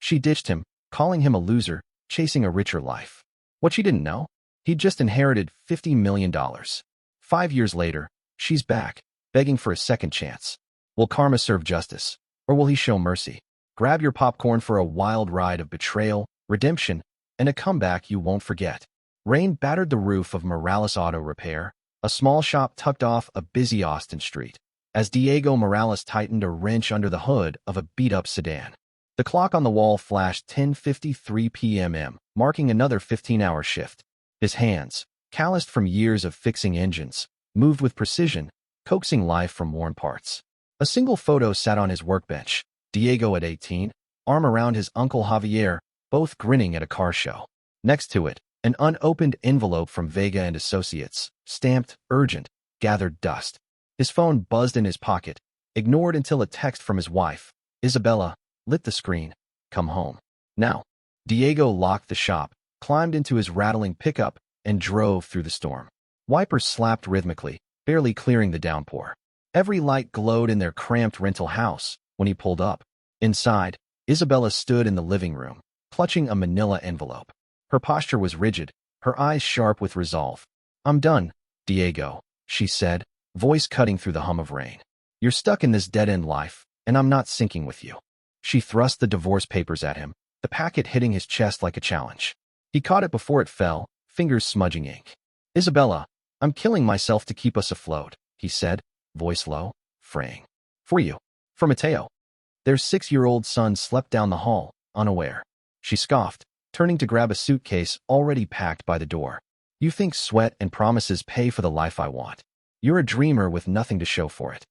She ditched him, calling him a loser, chasing a richer life. What she didn't know? He'd just inherited $50 million. 5 years later, she's back, begging for a second chance. Will karma serve justice? Or will he show mercy? Grab your popcorn for a wild ride of betrayal, redemption, and a comeback you won't forget. Rain battered the roof of Morales Auto Repair, a small shop tucked off a busy Austin street, as Diego Morales tightened a wrench under the hood of a beat-up sedan. The clock on the wall flashed 10:53 p.m., marking another 15-hour shift. His hands, calloused from years of fixing engines, moved with precision, coaxing life from worn parts. A single photo sat on his workbench, Diego at 18, arm around his uncle Javier, both grinning at a car show. Next to it, an unopened envelope from Vega and Associates, stamped urgent, gathered dust. His phone buzzed in his pocket, ignored until a text from his wife, Isabella, lit the screen. Come home. Now. Diego locked the shop, climbed into his rattling pickup, and drove through the storm. Wipers slapped rhythmically, barely clearing the downpour. Every light glowed in their cramped rental house when he pulled up. Inside, Isabella stood in the living room, clutching a manila envelope. Her posture was rigid, her eyes sharp with resolve. I'm done, Diego, she said, voice cutting through the hum of rain. You're stuck in this dead-end life, and I'm not sinking with you. She thrust the divorce papers at him, the packet hitting his chest like a challenge. He caught it before it fell, fingers smudging ink. Isabella, I'm killing myself to keep us afloat, he said, voice low, fraying. For you. For Mateo. Their 6-year-old son slept down the hall, unaware. She scoffed, turning to grab a suitcase already packed by the door. You think sweat and promises pay for the life I want. You're a dreamer with nothing to show for it.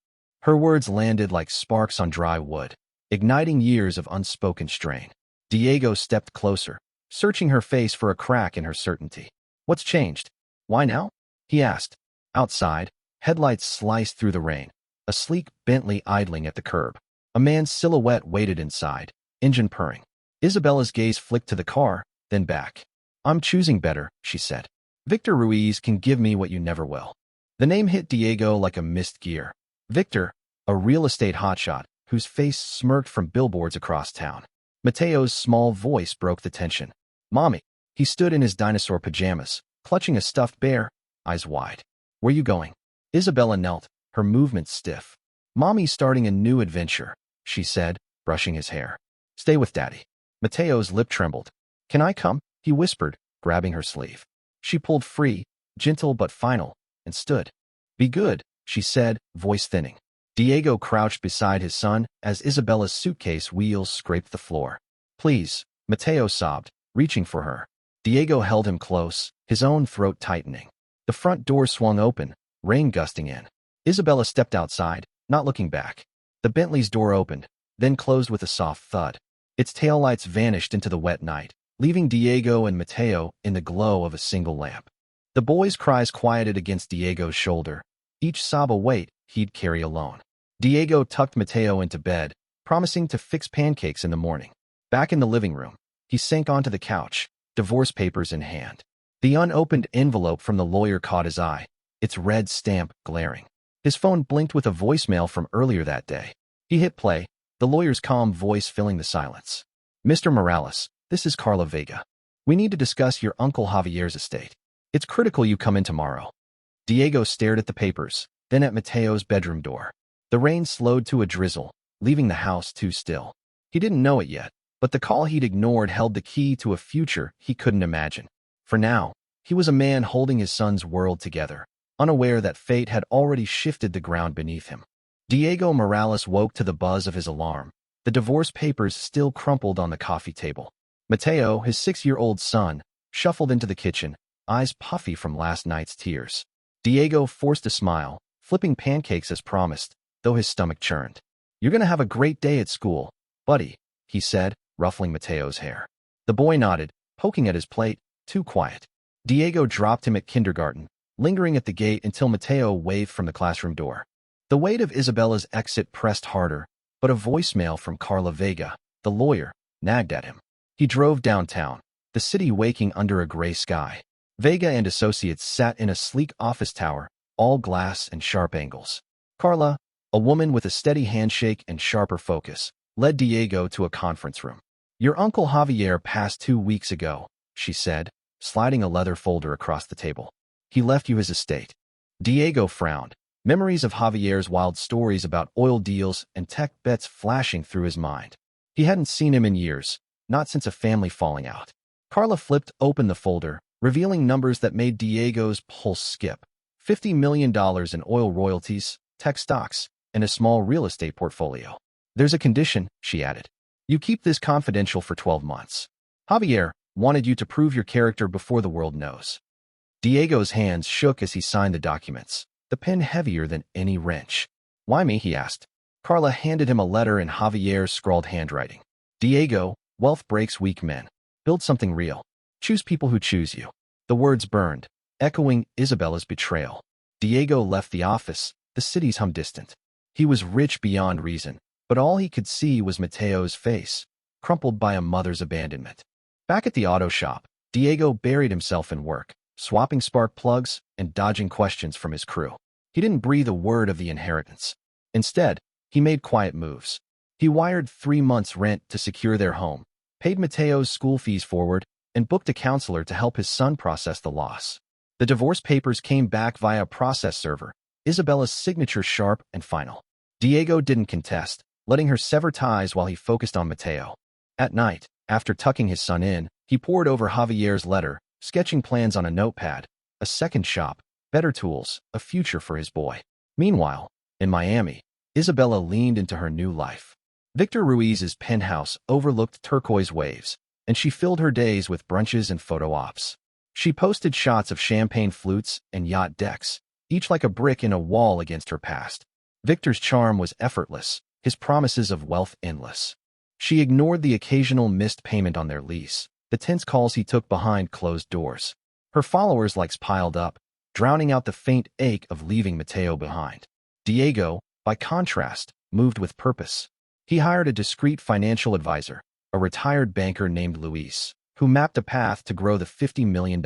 Her words landed like sparks on dry wood, igniting years of unspoken strain. Diego stepped closer, searching her face for a crack in her certainty. What's changed? Why now? He asked. Outside, headlights sliced through the rain, a sleek Bentley idling at the curb. A man's silhouette waited inside, engine purring. Isabella's gaze flicked to the car, then back. I'm choosing better, she said. Victor Ruiz can give me what you never will. The name hit Diego like a missed gear. Victor, a real estate hotshot, whose face smirked from billboards across town. Mateo's small voice broke the tension. Mommy. He stood in his dinosaur pajamas, clutching a stuffed bear, eyes wide. Where you going? Isabella knelt, her movements stiff. Mommy's starting a new adventure, she said, brushing his hair. Stay with Daddy. Mateo's lip trembled. Can I come? He whispered, grabbing her sleeve. She pulled free, gentle but final, and stood. Be good, she said, voice thinning. Diego crouched beside his son as Isabella's suitcase wheels scraped the floor. Please, Mateo sobbed, reaching for her. Diego held him close, his own throat tightening. The front door swung open, rain gusting in. Isabella stepped outside, not looking back. The Bentley's door opened, then closed with a soft thud. Its taillights vanished into the wet night, leaving Diego and Mateo in the glow of a single lamp. The boys' cries quieted against Diego's shoulder, each sob a weight he'd carry alone. Diego tucked Mateo into bed, promising to fix pancakes in the morning. Back in the living room, he sank onto the couch, divorce papers in hand. The unopened envelope from the lawyer caught his eye, its red stamp glaring. His phone blinked with a voicemail from earlier that day. He hit play, the lawyer's calm voice filling the silence. Mr. Morales, this is Carla Vega. We need to discuss your Uncle Javier's estate. It's critical you come in tomorrow. Diego stared at the papers, then at Mateo's bedroom door. The rain slowed to a drizzle, leaving the house too still. He didn't know it yet, but the call he'd ignored held the key to a future he couldn't imagine. For now, he was a man holding his son's world together, unaware that fate had already shifted the ground beneath him. Diego Morales woke to the buzz of his alarm, the divorce papers still crumpled on the coffee table. Mateo, his 6-year-old son, shuffled into the kitchen, eyes puffy from last night's tears. Diego forced a smile, flipping pancakes as promised, though his stomach churned. You're gonna have a great day at school, buddy, he said, ruffling Mateo's hair. The boy nodded, poking at his plate, too quiet. Diego dropped him at kindergarten, lingering at the gate until Mateo waved from the classroom door. The weight of Isabella's exit pressed harder, but a voicemail from Carla Vega, the lawyer, nagged at him. He drove downtown, the city waking under a gray sky. Vega and Associates sat in a sleek office tower, all glass and sharp angles. Carla, a woman with a steady handshake and sharper focus, led Diego to a conference room. Your Uncle Javier passed 2 weeks ago, she said, sliding a leather folder across the table. He left you his estate. Diego frowned, memories of Javier's wild stories about oil deals and tech bets flashing through his mind. He hadn't seen him in years, not since a family falling out. Carla flipped open the folder, revealing numbers that made Diego's pulse skip. $50 million in oil royalties, tech stocks, and a small real estate portfolio. There's a condition, she added. You keep this confidential for 12 months. Javier wanted you to prove your character before the world knows. Diego's hands shook as he signed the documents, the pen heavier than any wrench. Why me, he asked. Carla handed him a letter in Javier's scrawled handwriting. Diego, wealth breaks weak men. Build something real. Choose people who choose you. The words burned, echoing Isabella's betrayal. Diego left the office, the city's hum distant. He was rich beyond reason, but all he could see was Mateo's face, crumpled by a mother's abandonment. Back at the auto shop, Diego buried himself in work, swapping spark plugs and dodging questions from his crew. He didn't breathe a word of the inheritance. Instead, he made quiet moves. He wired 3 months' rent to secure their home, paid Mateo's school fees forward, and booked a counselor to help his son process the loss. The divorce papers came back via a process server, Isabella's signature sharp and final. Diego didn't contest, letting her sever ties while he focused on Mateo. At night, after tucking his son in, he pored over Javier's letter, sketching plans on a notepad, a second shop, better tools, a future for his boy. Meanwhile, in Miami, Isabella leaned into her new life. Victor Ruiz's penthouse overlooked turquoise waves, and she filled her days with brunches and photo ops. She posted shots of champagne flutes and yacht decks, each like a brick in a wall against her past. Victor's charm was effortless, his promises of wealth endless. She ignored the occasional missed payment on their lease, the tense calls he took behind closed doors. Her followers' likes piled up, drowning out the faint ache of leaving Mateo behind. Diego, by contrast, moved with purpose. He hired a discreet financial advisor, a retired banker named Luis, who mapped a path to grow the $50 million.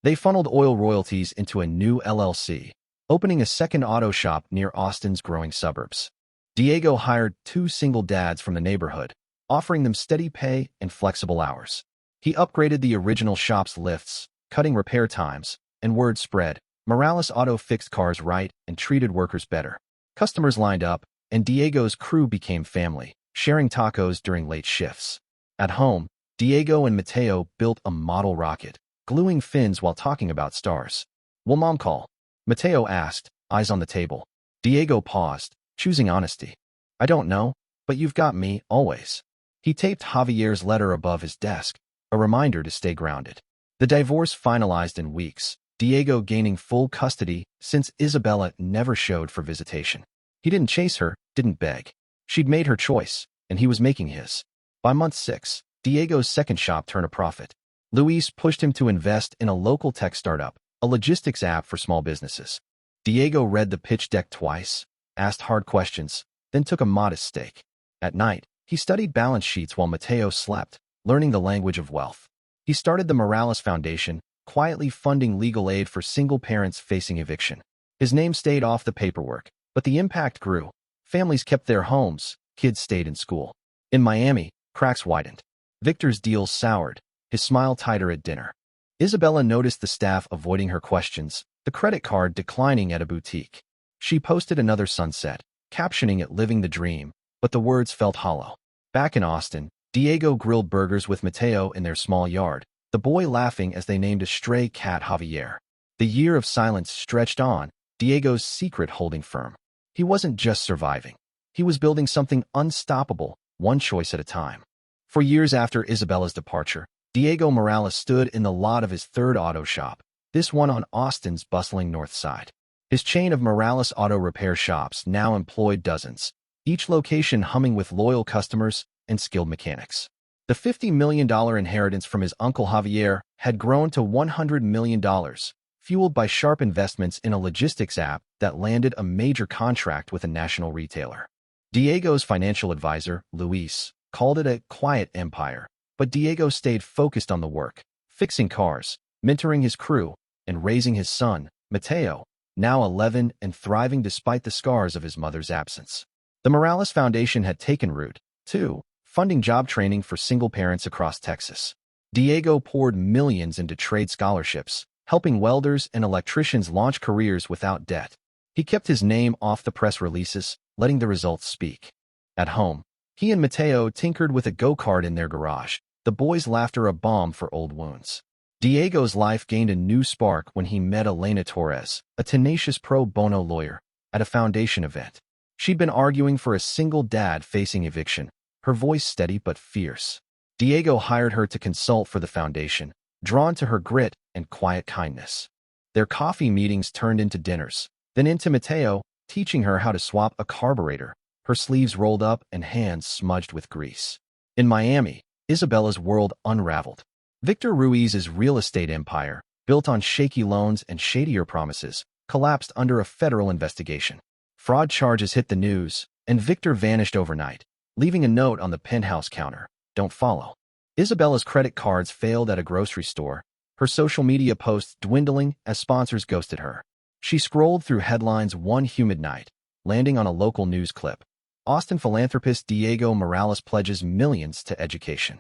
They funneled oil royalties into a new LLC, opening a second auto shop near Austin's growing suburbs. Diego hired 2 single dads from the neighborhood, offering them steady pay and flexible hours. He upgraded the original shop's lifts, cutting repair times, and word spread. Morales Auto fixed cars right and treated workers better. Customers lined up, and Diego's crew became family, sharing tacos during late shifts. At home, Diego and Mateo built a model rocket, gluing fins while talking about stars. Will Mom call? Mateo asked, eyes on the table. Diego paused, choosing honesty. I don't know, but you've got me, always. He taped Javier's letter above his desk, a reminder to stay grounded. The divorce finalized in weeks, Diego gaining full custody since Isabella never showed for visitation. He didn't chase her, didn't beg. She'd made her choice, and he was making his. By month 6, Diego's second shop turned a profit. Luis pushed him to invest in a local tech startup, a logistics app for small businesses. Diego read the pitch deck twice, asked hard questions, then took a modest stake. At night, he studied balance sheets while Mateo slept, learning the language of wealth. He started the Morales Foundation, quietly funding legal aid for single parents facing eviction. His name stayed off the paperwork, but the impact grew. Families kept their homes, kids stayed in school. In Miami, cracks widened. Victor's deals soured, his smile tighter at dinner. Isabella noticed the staff avoiding her questions, the credit card declining at a boutique. She posted another sunset, captioning it "Living the Dream," but the words felt hollow. Back in Austin, Diego grilled burgers with Mateo in their small yard, the boy laughing as they named a stray cat Javier. The year of silence stretched on, Diego's secret holding firm. He wasn't just surviving. He was building something unstoppable, one choice at a time. For years after Isabella's departure, Diego Morales stood in the lot of his third auto shop, this one on Austin's bustling north side. His chain of Morales Auto repair shops now employed dozens, each location humming with loyal customers and skilled mechanics. The $50 million inheritance from his uncle Javier had grown to $100 million, fueled by sharp investments in a logistics app that landed a major contract with a national retailer. Diego's financial advisor, Luis, called it a quiet empire, but Diego stayed focused on the work, fixing cars, mentoring his crew, and raising his son, Mateo, now 11 and thriving despite the scars of his mother's absence. The Morales Foundation had taken root, too, funding job training for single parents across Texas. Diego poured millions into trade scholarships, helping welders and electricians launch careers without debt. He kept his name off the press releases, letting the results speak. At home, he and Mateo tinkered with a go-kart in their garage, the boys' laughter a balm for old wounds. Diego's life gained a new spark when he met Elena Torres, a tenacious pro bono lawyer, at a foundation event. She'd been arguing for a single dad facing eviction, her voice steady but fierce. Diego hired her to consult for the foundation, drawn to her grit and quiet kindness. Their coffee meetings turned into dinners, then into Mateo, teaching her how to swap a carburetor, her sleeves rolled up and hands smudged with grease. In Miami, Isabella's world unraveled. Victor Ruiz's real estate empire, built on shaky loans and shadier promises, collapsed under a federal investigation. Fraud charges hit the news, and Victor vanished overnight, leaving a note on the penthouse counter, "Don't follow." Isabella's credit cards failed at a grocery store, her social media posts dwindling as sponsors ghosted her. She scrolled through headlines one humid night, landing on a local news clip. Austin philanthropist Diego Morales pledges millions to education.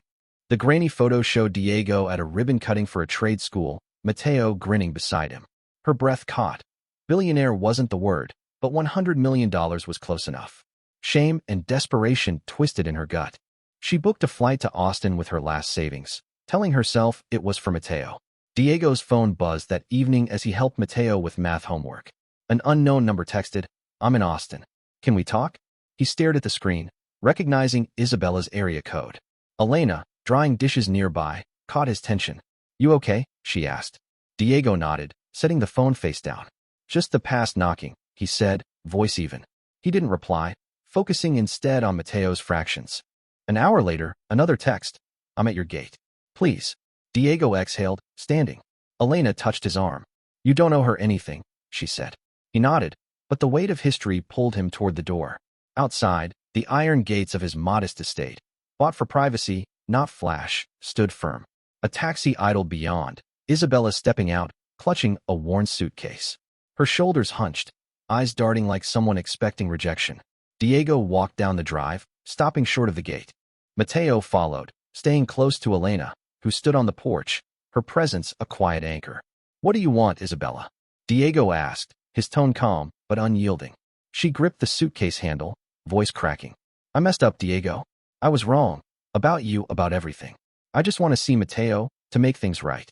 The grainy photo showed Diego at a ribbon cutting for a trade school, Mateo grinning beside him. Her breath caught. Billionaire wasn't the word, but $100 million was close enough. Shame and desperation twisted in her gut. She booked a flight to Austin with her last savings, telling herself it was for Mateo. Diego's phone buzzed that evening as he helped Mateo with math homework. An unknown number texted, "I'm in Austin. Can we talk?" He stared at the screen, recognizing Isabella's area code. Elena, drying dishes nearby, caught his tension. "You okay?" she asked. Diego nodded, setting the phone face down. "Just the past knocking," he said, voice even. He didn't reply, focusing instead on Mateo's fractions. An hour later, another text. "I'm at your gate. Please." Diego exhaled, standing. Elena touched his arm. "You don't owe her anything," she said. He nodded, but the weight of history pulled him toward the door. Outside, the iron gates of his modest estate, bought for privacy, not flash, stood firm. A taxi idled beyond, Isabella stepping out, clutching a worn suitcase. Her shoulders hunched, eyes darting like someone expecting rejection. Diego walked down the drive, stopping short of the gate. Mateo followed, staying close to Elena, who stood on the porch, her presence a quiet anchor. "What do you want, Isabella?" Diego asked, his tone calm but unyielding. She gripped the suitcase handle, voice cracking. "I messed up, Diego. I was wrong. About you, about everything. I just want to see Mateo, to make things right."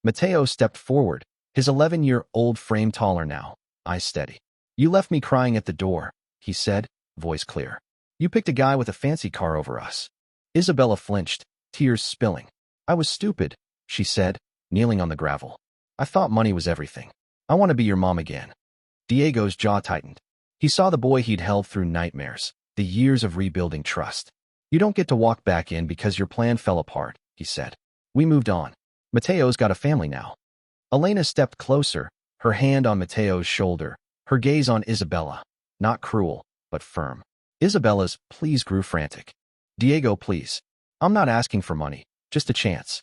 Mateo stepped forward, his 11-year-old frame taller now, eyes steady. "You left me crying at the door," he said, voice clear. "You picked a guy with a fancy car over us." Isabella flinched, tears spilling. "I was stupid," she said, kneeling on the gravel. "I thought money was everything. I want to be your mom again." Diego's jaw tightened. He saw the boy he'd held through nightmares, the years of rebuilding trust. "You don't get to walk back in because your plan fell apart," he said. "We moved on. Mateo's got a family now." Elena stepped closer, her hand on Mateo's shoulder, her gaze on Isabella, not cruel, but firm. Isabella's pleas grew frantic. "Diego, please. I'm not asking for money, just a chance."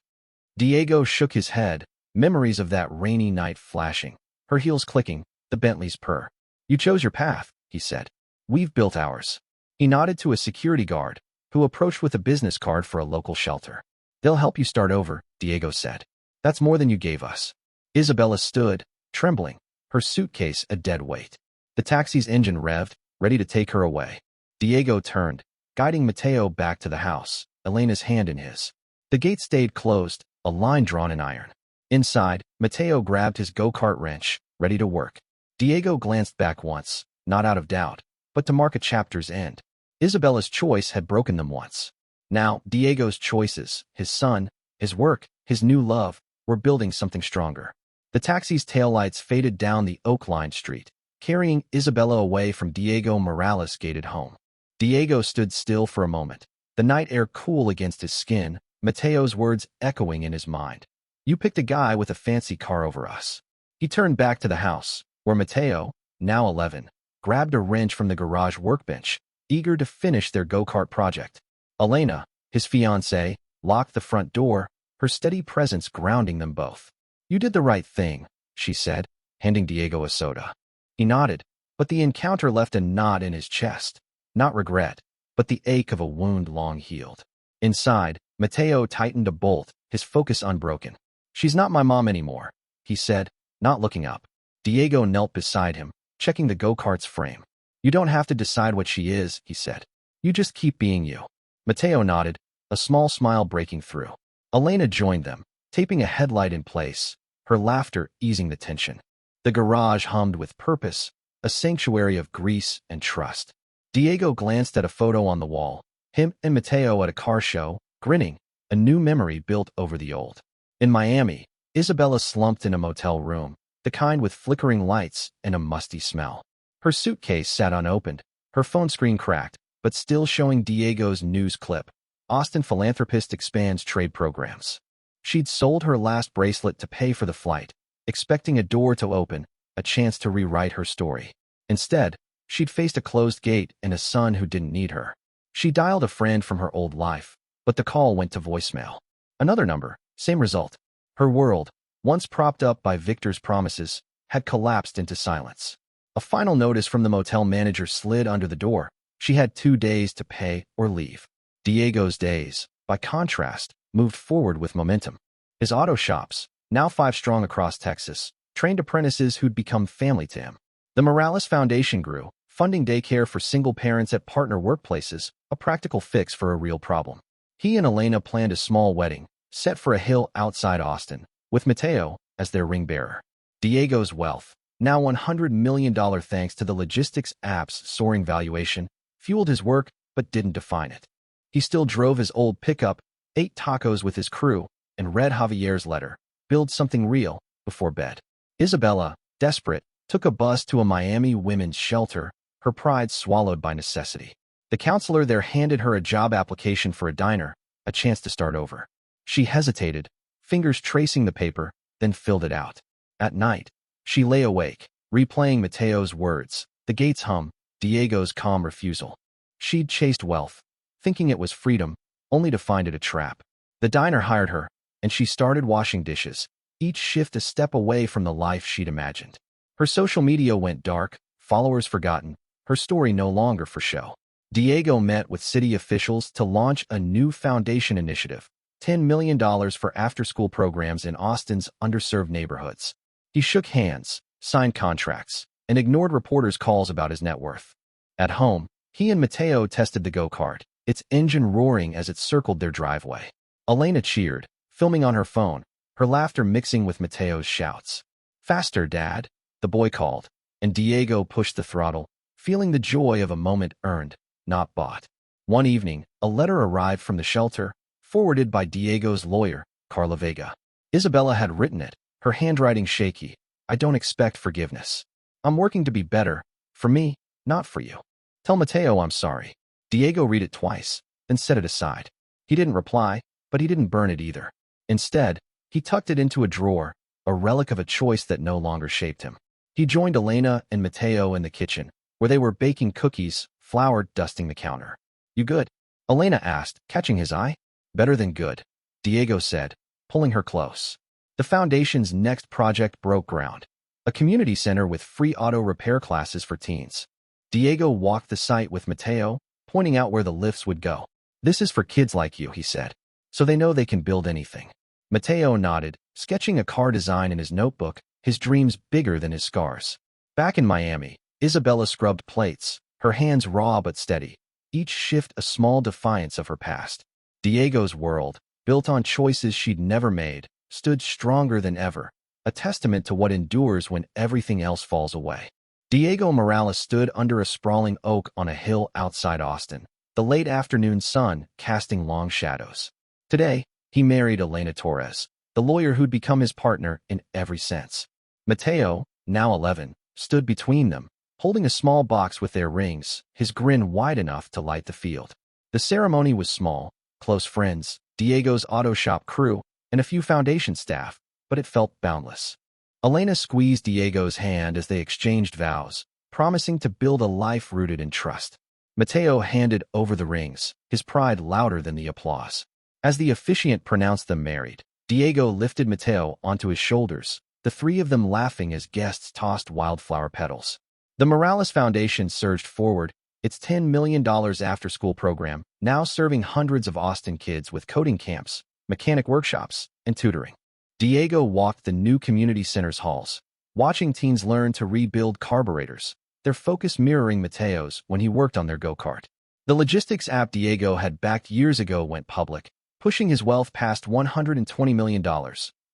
Diego shook his head, memories of that rainy night flashing, her heels clicking, the Bentley's purr. "You chose your path," he said. "We've built ours." He nodded to a security guard, who approached with a business card for a local shelter. "They'll help you start over," Diego said. "That's more than you gave us." Isabella stood, trembling, her suitcase a dead weight. The taxi's engine revved, ready to take her away. Diego turned, guiding Mateo back to the house, Elena's hand in his. The gate stayed closed, a line drawn in iron. Inside, Mateo grabbed his go-kart wrench, ready to work. Diego glanced back once, not out of doubt, but to mark a chapter's end. Isabella's choice had broken them once. Now, Diego's choices, his son, his work, his new love, were building something stronger. The taxi's taillights faded down the oak-lined street, carrying Isabella away from Diego Morales' gated home. Diego stood still for a moment, the night air cool against his skin, Mateo's words echoing in his mind. "You picked a guy with a fancy car over us." He turned back to the house, where Mateo, now 11, grabbed a wrench from the garage workbench, eager to finish their go-kart project. Elena, his fiancée, locked the front door, her steady presence grounding them both. "You did the right thing," she said, handing Diego a soda. He nodded, but the encounter left a knot in his chest. Not regret, but the ache of a wound long healed. Inside, Mateo tightened a bolt, his focus unbroken. "She's not my mom anymore," he said, not looking up. Diego knelt beside him, checking the go-kart's frame. "You don't have to decide what she is," he said. "You just keep being you." Mateo nodded, a small smile breaking through. Elena joined them, taping a headlight in place, her laughter easing the tension. The garage hummed with purpose, a sanctuary of grease and trust. Diego glanced at a photo on the wall, him and Mateo at a car show, grinning, a new memory built over the old. In Miami, Isabella slumped in a motel room, the kind with flickering lights and a musty smell. Her suitcase sat unopened, her phone screen cracked, but still showing Diego's news clip. Austin philanthropist expands trade programs. She'd sold her last bracelet to pay for the flight, expecting a door to open, a chance to rewrite her story. Instead, she'd faced a closed gate and a son who didn't need her. She dialed a friend from her old life, but the call went to voicemail. Another number, same result. Her world, once propped up by Victor's promises, had collapsed into silence. A final notice from the motel manager slid under the door. She had 2 days to pay or leave. Diego's days, by contrast, moved forward with momentum. His auto shops, now 5 strong across Texas, trained apprentices who'd become family to him. The Morales Foundation grew, funding daycare for single parents at partner workplaces, a practical fix for a real problem. He and Elena planned a small wedding, set for a hill outside Austin, with Mateo as their ring bearer. Diego's wealth, now $100 million thanks to the logistics app's soaring valuation, fueled his work but didn't define it. He still drove his old pickup, ate tacos with his crew, and read Javier's letter, "Build something real," before bed. Isabella, desperate, took a bus to a Miami women's shelter, her pride swallowed by necessity. The counselor there handed her a job application for a diner, a chance to start over. She hesitated, fingers tracing the paper, then filled it out. At night, she lay awake, replaying Mateo's words, the gates hum, Diego's calm refusal. She'd chased wealth, thinking it was freedom, only to find it a trap. The diner hired her, and she started washing dishes, each shift a step away from the life she'd imagined. Her social media went dark, followers forgotten, her story no longer for show. Diego met with city officials to launch a new foundation initiative, $10 million for after-school programs in Austin's underserved neighborhoods. He shook hands, signed contracts, and ignored reporters' calls about his net worth. At home, he and Mateo tested the go-kart, its engine roaring as it circled their driveway. Elena cheered, filming on her phone, her laughter mixing with Mateo's shouts. "Faster, Dad," the boy called, and Diego pushed the throttle, feeling the joy of a moment earned, not bought. One evening, a letter arrived from the shelter, forwarded by Diego's lawyer, Carla Vega. Isabella had written it, her handwriting shaky. "I don't expect forgiveness. I'm working to be better, for me, not for you. Tell Mateo I'm sorry." Diego read it twice, then set it aside. He didn't reply, but he didn't burn it either. Instead, he tucked it into a drawer, a relic of a choice that no longer shaped him. He joined Elena and Mateo in the kitchen, where they were baking cookies, flour dusting the counter. "You good?" Elena asked, catching his eye. "Better than good," Diego said, pulling her close. The foundation's next project broke ground, a community center with free auto repair classes for teens. Diego walked the site with Mateo, pointing out where the lifts would go. "This is for kids like you," he said, "so they know they can build anything." Mateo nodded, sketching a car design in his notebook, his dreams bigger than his scars. Back in Miami, Isabella scrubbed plates, her hands raw but steady, each shift a small defiance of her past. Diego's world, built on choices she'd never made, stood stronger than ever, a testament to what endures when everything else falls away. Diego Morales stood under a sprawling oak on a hill outside Austin, the late afternoon sun casting long shadows. Today, he married Elena Torres, the lawyer who'd become his partner in every sense. Mateo, now 11, stood between them, holding a small box with their rings, his grin wide enough to light the field. The ceremony was small, close friends, Diego's auto shop crew, and a few foundation staff, but it felt boundless. Elena squeezed Diego's hand as they exchanged vows, promising to build a life rooted in trust. Mateo handed over the rings, his pride louder than the applause. As the officiant pronounced them married, Diego lifted Mateo onto his shoulders, the 3 of them laughing as guests tossed wildflower petals. The Morales Foundation surged forward, Its $10 million after-school program, now serving hundreds of Austin kids with coding camps, mechanic workshops, and tutoring. Diego walked the new community center's halls, watching teens learn to rebuild carburetors, their focus mirroring Mateo's when he worked on their go-kart. The logistics app Diego had backed years ago went public, pushing his wealth past $120 million,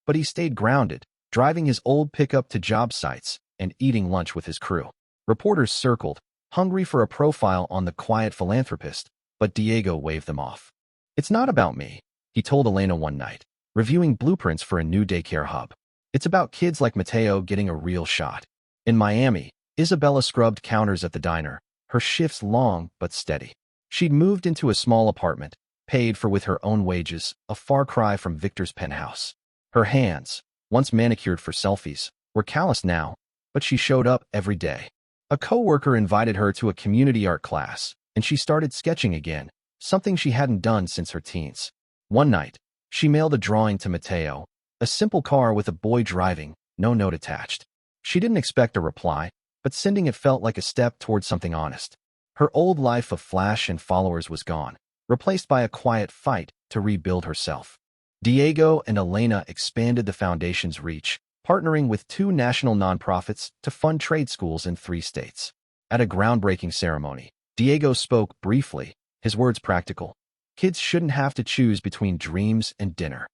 but he stayed grounded, driving his old pickup to job sites and eating lunch with his crew. Reporters circled, hungry for a profile on the quiet philanthropist, but Diego waved them off. "It's not about me," he told Elena one night, reviewing blueprints for a new daycare hub. "It's about kids like Mateo getting a real shot." In Miami, Isabella scrubbed counters at the diner, her shifts long but steady. She'd moved into a small apartment, paid for with her own wages, a far cry from Victor's penthouse. Her hands, once manicured for selfies, were calloused now, but she showed up every day. A coworker invited her to a community art class, and she started sketching again, something she hadn't done since her teens. One night, she mailed a drawing to Mateo, a simple car with a boy driving, no note attached. She didn't expect a reply, but sending it felt like a step toward something honest. Her old life of flash and followers was gone, replaced by a quiet fight to rebuild herself. Diego and Elena expanded the foundation's reach, partnering with 2 national nonprofits to fund trade schools in 3 states. At a groundbreaking ceremony, Diego spoke briefly, his words practical. "Kids shouldn't have to choose between dreams and dinner."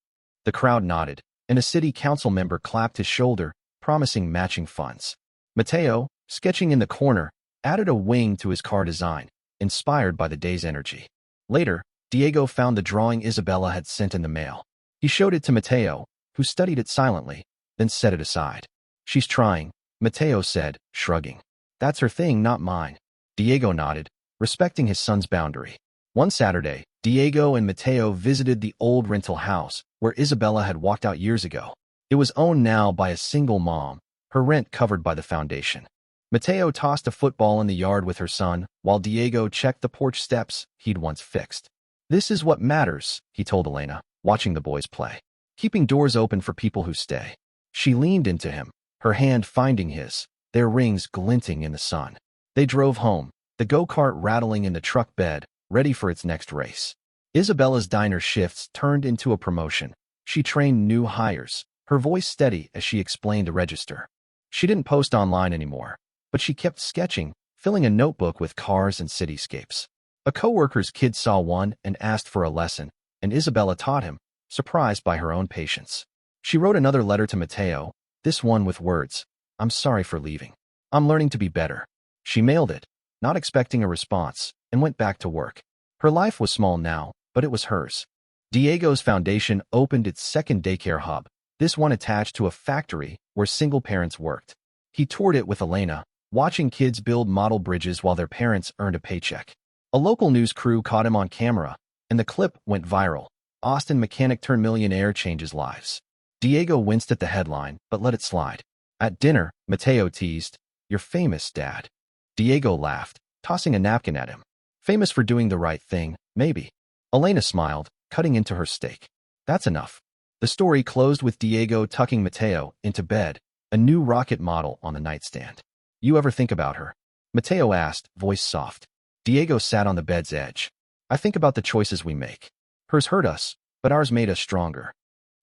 The crowd nodded, and a city council member clapped his shoulder, promising matching funds. Mateo, sketching in the corner, added a wing to his car design, inspired by the day's energy. Later, Diego found the drawing Isabella had sent in the mail. He showed it to Mateo, who studied it silently, then set it aside. "She's trying," Mateo said, shrugging. "That's her thing, not mine." Diego nodded, respecting his son's boundary. One Saturday, Diego and Mateo visited the old rental house where Isabella had walked out years ago. It was owned now by a single mom, her rent covered by the foundation. Mateo tossed a football in the yard with her son, while Diego checked the porch steps he'd once fixed. "This is what matters," he told Elena, watching the boys play. "Keeping doors open for people who stay." She leaned into him, her hand finding his, their rings glinting in the sun. They drove home, the go-kart rattling in the truck bed, ready for its next race. Isabella's diner shifts turned into a promotion. She trained new hires, her voice steady as she explained the register. She didn't post online anymore, but she kept sketching, filling a notebook with cars and cityscapes. A coworker's kid saw one and asked for a lesson, and Isabella taught him, surprised by her own patience. She wrote another letter to Mateo, this one with words, "I'm sorry for leaving. I'm learning to be better." She mailed it, not expecting a response, and went back to work. Her life was small now, but it was hers. Diego's foundation opened its second daycare hub, this one attached to a factory where single parents worked. He toured it with Elena, watching kids build model bridges while their parents earned a paycheck. A local news crew caught him on camera, and the clip went viral. "Austin mechanic turned millionaire changes lives." Diego winced at the headline, but let it slide. At dinner, Mateo teased, "You're famous, Dad." Diego laughed, tossing a napkin at him. "Famous for doing the right thing, maybe." Elena smiled, cutting into her steak. "That's enough." The story closed with Diego tucking Mateo into bed, a new rocket model on the nightstand. "You ever think about her?" Mateo asked, voice soft. Diego sat on the bed's edge. "I think about the choices we make. Hers hurt us, but ours made us stronger."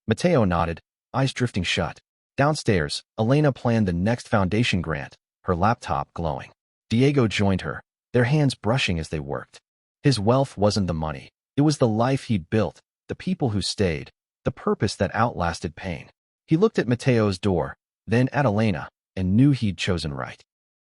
Mateo nodded, eyes drifting shut. Downstairs, Elena planned the next foundation grant, her laptop glowing. Diego joined her, their hands brushing as they worked. His wealth wasn't the money. It was the life he'd built, the people who stayed, the purpose that outlasted pain. He looked at Mateo's door, then at Elena, and knew he'd chosen right.